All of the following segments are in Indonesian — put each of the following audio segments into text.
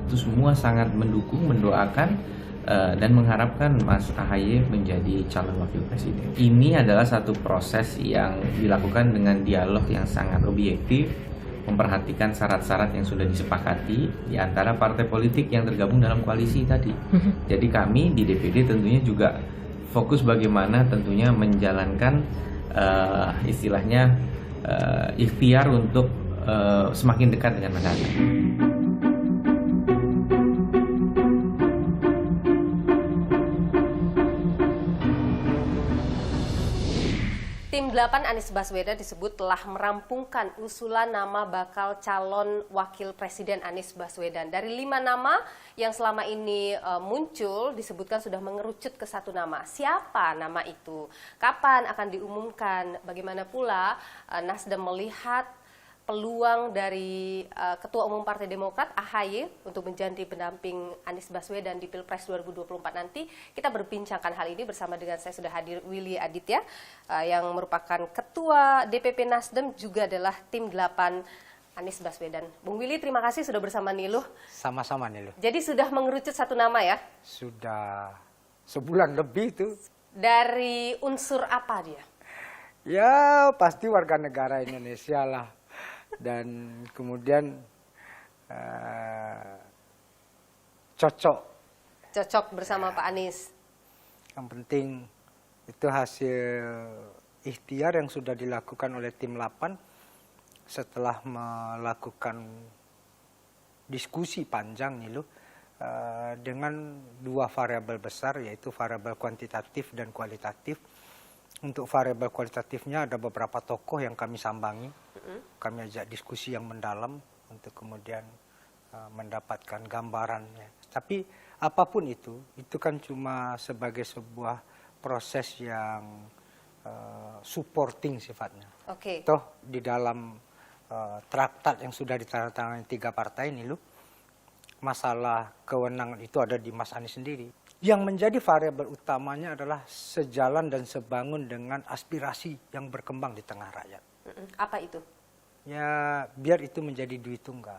itu semua sangat mendukung, mendoakan, dan mengharapkan Mas AHY menjadi calon wakil presiden. Ini adalah satu proses yang dilakukan dengan dialog yang sangat objektif, memperhatikan syarat-syarat yang sudah disepakati di antara partai politik yang tergabung dalam koalisi tadi. Jadi kami di DPD tentunya juga fokus bagaimana tentunya menjalankan istilahnya ikhtiar untuk semakin dekat dengan masyarakat. Tim 8 Anies Baswedan disebut telah merampungkan usulan nama bakal calon wakil presiden Anies Baswedan. Dari 5 nama yang selama ini muncul disebutkan sudah mengerucut ke satu nama. Siapa nama itu? Kapan akan diumumkan? Bagaimana pula Nasdem melihat peluang dari Ketua Umum Partai Demokrat AHY untuk menjadi pendamping Anies Baswedan di Pilpres 2024 nanti. Kita berbincangkan hal ini bersama dengan saya sudah hadir Willy Aditya yang merupakan Ketua DPP Nasdem juga adalah tim 8 Anies Baswedan. Bung Willy, terima kasih sudah bersama Niluh. Sama-sama Niluh. Jadi sudah mengerucut satu nama ya? Sudah sebulan lebih itu. Dari unsur apa dia? Ya pasti warga negara Indonesia lah. Dan kemudian Cocok bersama Pak Anies. Yang penting itu hasil ikhtiar yang sudah dilakukan oleh tim 8 setelah melakukan diskusi panjang nih loh, dengan 2 variabel besar, yaitu variabel kuantitatif dan kualitatif. Untuk variabel kualitatifnya ada beberapa tokoh yang kami sambangi, kami ajak diskusi yang mendalam untuk kemudian mendapatkan gambarannya. Tapi apapun itu kan cuma sebagai sebuah proses yang supporting sifatnya. Oke. Toh di dalam traktat yang sudah ditandatangani 3 partai ini loh, masalah kewenangan itu ada di Mas Anies sendiri. Yang menjadi variabel utamanya adalah sejalan dan sebangun dengan aspirasi yang berkembang di tengah rakyat. Apa itu? Ya biar itu menjadi duit tunggal.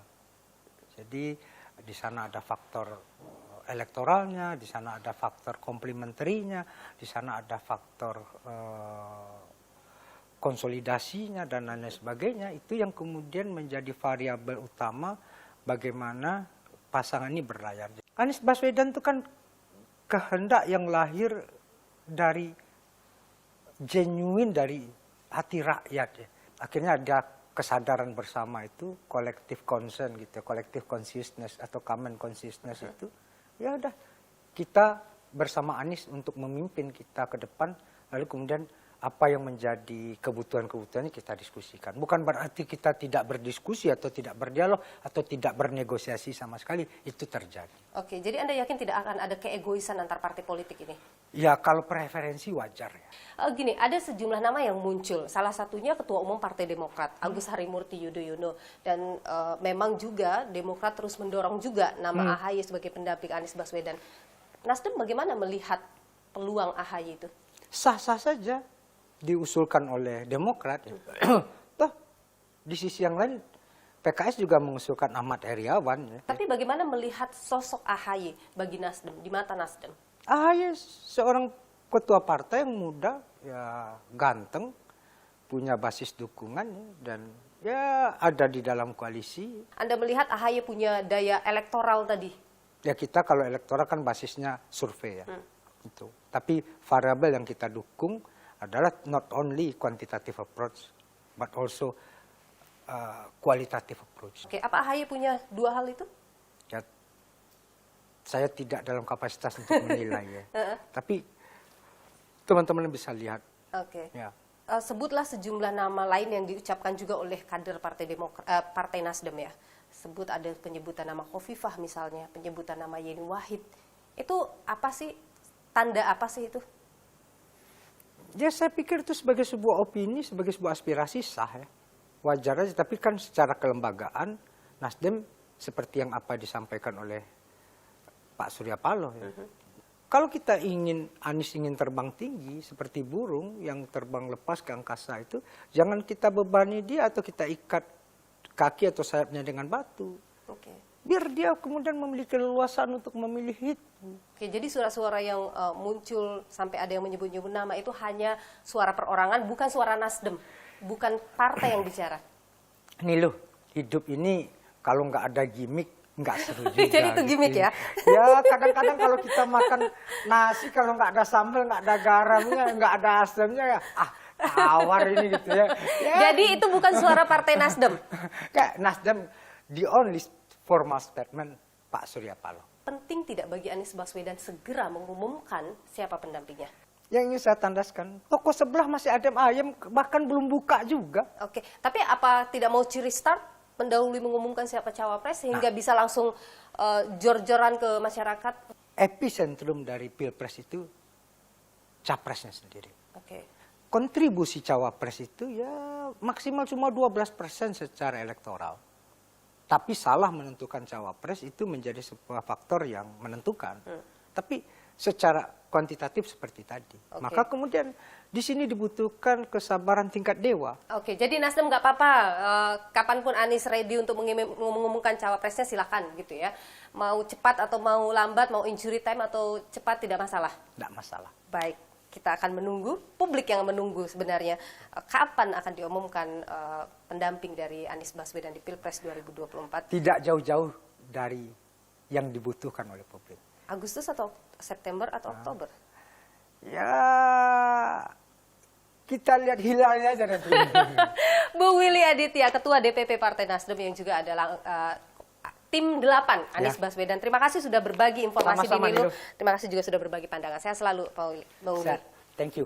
Jadi di sana ada faktor elektoralnya, di sana ada faktor komplementerinya, di sana ada faktor konsolidasinya dan lain sebagainya. Itu yang kemudian menjadi variabel utama bagaimana pasangan ini berlayar. Anies Baswedan itu kan kehendak yang lahir dari genuine dari hati rakyat ya. Akhirnya ada kesadaran bersama itu, collective concern gitu, collective consciousness atau common consciousness itu. Ya udah, kita bersama Anies untuk memimpin kita ke depan, lalu kemudian apa yang menjadi kebutuhan-kebutuhannya kita diskusikan. Bukan berarti kita tidak berdiskusi atau tidak berdialog atau tidak bernegosiasi sama sekali, itu terjadi. Oke, jadi Anda yakin tidak akan ada keegoisan antar partai politik ini? Ya kalau preferensi wajar ya. Gini, ada sejumlah nama yang muncul. Salah satunya Ketua Umum Partai Demokrat, Agus Harimurti Yudhoyono. Dan memang juga Demokrat terus mendorong juga nama AHY sebagai pendamping Anies Baswedan. Nasdem bagaimana melihat peluang AHY itu? Sah-sah saja diusulkan oleh Demokrat. Toh di sisi yang lain PKS juga mengusulkan Ahmad Heriawan. Ya. Tapi bagaimana melihat sosok AHY bagi Nasdem, di mata Nasdem? AHY seorang ketua partai yang muda, ya ganteng, punya basis dukungan ya, dan ya ada di dalam koalisi. Anda melihat AHY punya daya elektoral tadi? Ya kita kalau elektoral kan basisnya survei ya. Itu. Tapi variabel yang kita dukung adalah not only quantitative approach, but also qualitative approach. Oke, apa AHY punya 2 hal itu? Ya, saya tidak dalam kapasitas untuk menilai ya. Tapi teman-teman bisa lihat. Oke. Ya. Sebutlah sejumlah nama lain yang diucapkan juga oleh kader Partai Nasdem ya. Sebut ada penyebutan nama Khofifah misalnya, penyebutan nama Yeni Wahid. Itu apa sih? Tanda apa sih itu? Ya saya pikir itu sebagai sebuah opini, sebagai sebuah aspirasi sah ya. Wajar aja, tapi kan secara kelembagaan Nasdem seperti yang apa disampaikan oleh Pak Surya Paloh ya. Kalau kita Anies ingin terbang tinggi seperti burung yang terbang lepas ke angkasa itu, jangan kita bebani dia atau kita ikat kaki atau sayapnya dengan batu. Oke. biar dia kemudian memiliki leluasan untuk memilih itu. Oke, jadi suara-suara yang muncul sampai ada yang menyebut-nyebut nama itu hanya suara perorangan, bukan suara Nasdem, bukan partai yang bicara. Nih loh, hidup ini kalau nggak ada gimmick nggak seru juga. Jadi itu gimmick ya? Ya kadang-kadang kalau kita makan nasi kalau nggak ada sambal, nggak ada garamnya, nggak ada asamnya ya tawar ini gitu ya. Jadi itu bukan suara partai Nasdem. Kayak Nasdem the only formal statement Pak Surya Paloh. Penting tidak bagi Anies Baswedan segera mengumumkan siapa pendampingnya? Yang ingin saya tandaskan, toko sebelah masih adem ayem, bahkan belum buka juga. Oke, tapi apa tidak mau curi start? Mendahului mengumumkan siapa cawapres sehingga bisa langsung jor-joran ke masyarakat? Epicentrum dari Pilpres itu capresnya sendiri. Oke. Kontribusi cawapres itu ya maksimal cuma 12% secara elektoral. Tapi salah menentukan cawapres itu menjadi sebuah faktor yang menentukan. Tapi secara kuantitatif seperti tadi. Oke. Maka kemudian di sini dibutuhkan kesabaran tingkat dewa. Oke, jadi Nasdem nggak apa-apa, kapanpun Anies ready untuk mengumumkan cawapresnya silakan gitu ya. Mau cepat atau mau lambat, mau injury time atau cepat tidak masalah. Tidak masalah. Baik, kita akan menunggu, publik yang menunggu sebenarnya kapan akan diumumkan pendamping dari Anies Baswedan di Pilpres 2024. Tidak jauh-jauh dari yang dibutuhkan oleh publik. Agustus atau September atau Oktober? Ya, kita lihat hilalnya aja nanti. Bu Willy Aditya, Ketua DPP Partai Nasdem yang juga adalah tim 8 Anies Baswedan. Terima kasih sudah berbagi informasi Sama-sama, di Milu. Nilu. Terima kasih juga sudah berbagi pandangan. Saya selalu Pak Willy. Thank you.